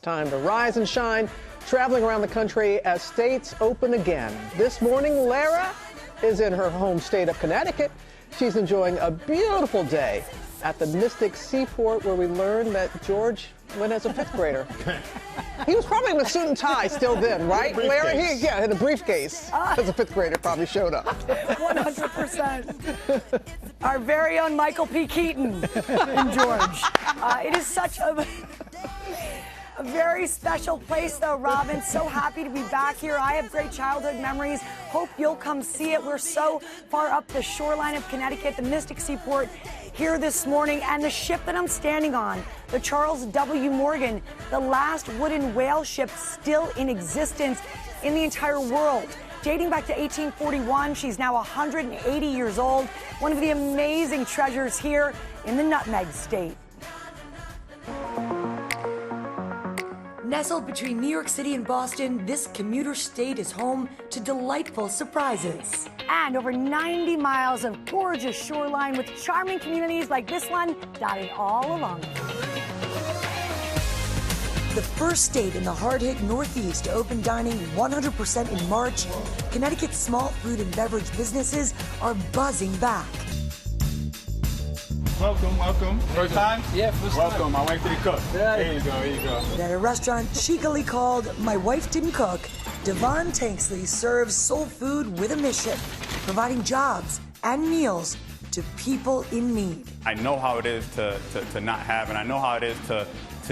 Time to rise and shine, traveling around the country as states open again. This morning, Lara is in her home state of Connecticut. She's enjoying a beautiful day at the Mystic Seaport, where we learned that George went as a fifth grader. He was probably in a suit and tie still then, right, Lara? Yeah, in a briefcase. As a fifth grader probably showed up. 100%. Our very own Michael P. Keaton and George. It is such a very special place, though, Robin. So happy to be back here. I have great childhood memories. Hope you'll come see it. We're so far up the shoreline of Connecticut, the Mystic Seaport, here this morning. And the ship that I'm standing on, the Charles W. Morgan, the last wooden whale ship still in existence in the entire world. Dating back to 1841, she's now 180 years old. One of the amazing treasures here in the Nutmeg State. Nestled between New York City and Boston, this commuter state is home to delightful surprises. And over 90 miles of gorgeous shoreline with charming communities like this one dotted all along it. The first state in the hard-hit Northeast to open dining 100% in March, Connecticut's small food and beverage businesses are buzzing back. Welcome. First time? Yeah, first time. Welcome. My wife didn't cook. Here you go. At a restaurant cheekily called My Wife Didn't Cook, Devon Tanksley serves soul food with a mission, providing jobs and meals to people in need. I know how it is to not have, and I know how it is to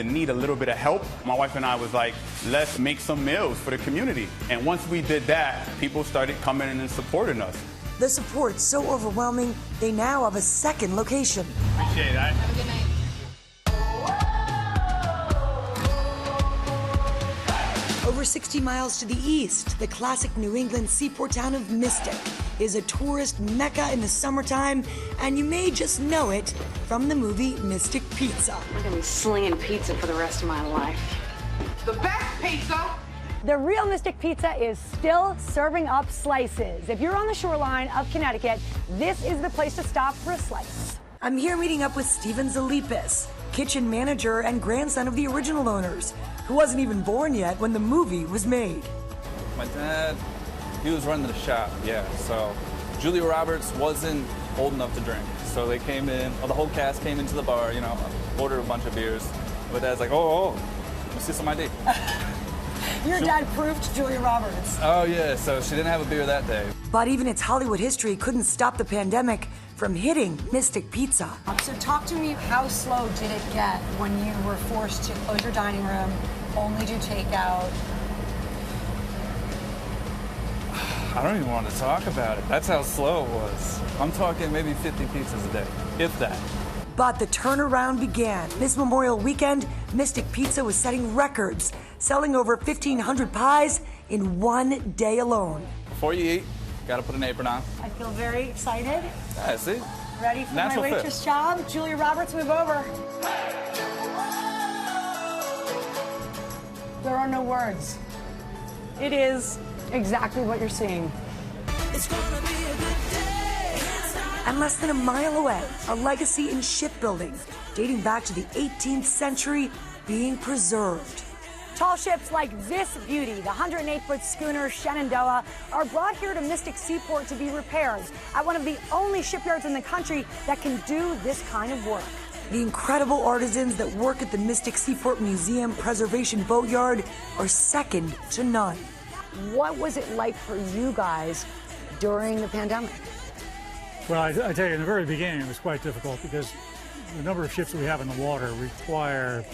need a little bit of help. My wife and I was like, let's make some meals for the community. And once we did that, people started coming in and supporting us. The support's so overwhelming, they now have a second location. Appreciate that. Have a good night. Over 60 miles to the east, the classic New England seaport town of Mystic is a tourist mecca in the summertime, and you may just know it from the movie Mystic Pizza. I'm gonna be slinging pizza for the rest of my life. The best pizza. The real Mystic Pizza is still serving up slices. If you're on the shoreline of Connecticut, this is the place to stop for a slice. I'm here meeting up with Steven Zalipis, kitchen manager and grandson of the original owners, who wasn't even born yet when the movie was made. My dad, he was running the shop, yeah. So Julia Roberts wasn't old enough to drink. So they came in, the whole cast came into the bar, ordered a bunch of beers. My dad's like, oh, let me see some ID. Your dad proved to Julia Roberts. Oh, yeah, so she didn't have a beer that day. But even its Hollywood history couldn't stop the pandemic from hitting Mystic Pizza. So talk to me, how slow did it get when you were forced to close your dining room, only do takeout? I don't even want to talk about it. That's how slow it was. I'm talking maybe 50 pizzas a day, if that. But the turnaround began. This Memorial weekend, Mystic Pizza was setting records, selling over 1,500 pies in one day alone. Before you eat, gotta put an apron on. I feel very excited. Yeah, see? Ready for Natural my waitress job? Julia Roberts, move over. There are no words. It is exactly what you're seeing. It's gonna be a good day. And less than a mile away, a legacy in shipbuilding dating back to the 18th century being preserved. Tall ships like this beauty, the 108-foot schooner Shenandoah, are brought here to Mystic Seaport to be repaired at one of the only shipyards in the country that can do this kind of work. The incredible artisans that work at the Mystic Seaport Museum Preservation Boatyard are second to none. What was it like for you guys during the pandemic? Well, I tell you, in the very beginning, it was quite difficult because the number of ships that we have in the water require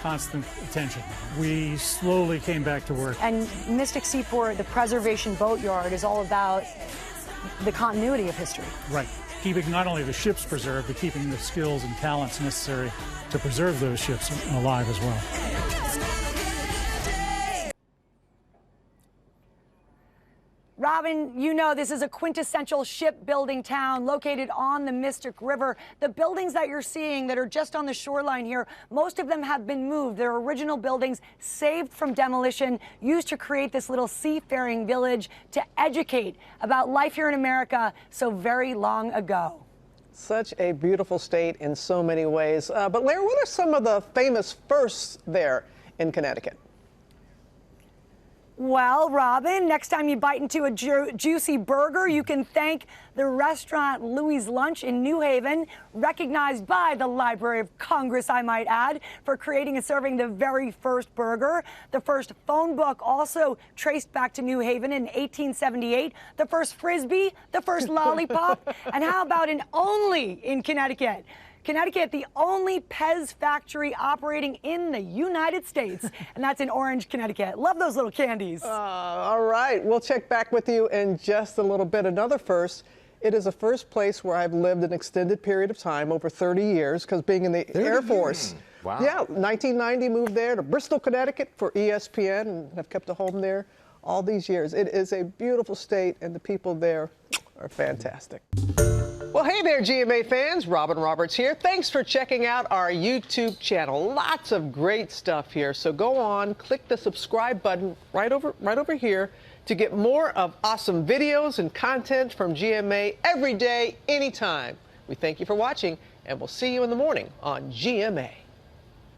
constant attention. We slowly came back to work. And Mystic Seaport, the Preservation Boatyard, is all about the continuity of history. Right. Keeping not only the ships preserved, but keeping the skills and talents necessary to preserve those ships alive as well. Robin, you know this is a quintessential shipbuilding town located on the Mystic River. The buildings that you're seeing that are just on the shoreline here, most of them have been moved. They're original buildings saved from demolition, used to create this little seafaring village to educate about life here in America so very long ago. Such a beautiful state in so many ways. But Lara, what are some of the famous firsts there in Connecticut. Well, Robin, next time you bite into a juicy burger, you can thank the restaurant Louis Lunch in New Haven, recognized by the Library of Congress, I might add, for creating and serving the very first burger. The first phone book also traced back to New Haven in 1878. The first Frisbee, the first lollipop, and how about an only in Connecticut? Connecticut, the only Pez factory operating in the United States, and that's in Orange, Connecticut. Love those little candies. All right, we'll check back with you in just a little bit. Another first. It is the first place where I've lived an extended period of time, over 30 years, because being in the Air Force. Wow. Yeah, 1990 moved there to Bristol, Connecticut for ESPN, and have kept a home there all these years. It is a beautiful state, and the people there are fantastic. Well, hey there, GMA fans. Robin Roberts here. Thanks for checking out our YouTube channel. Lots of great stuff here. So go on, click the subscribe button right over here to get more of awesome videos and content from GMA every day, anytime. We thank you for watching, and we'll see you in the morning on GMA.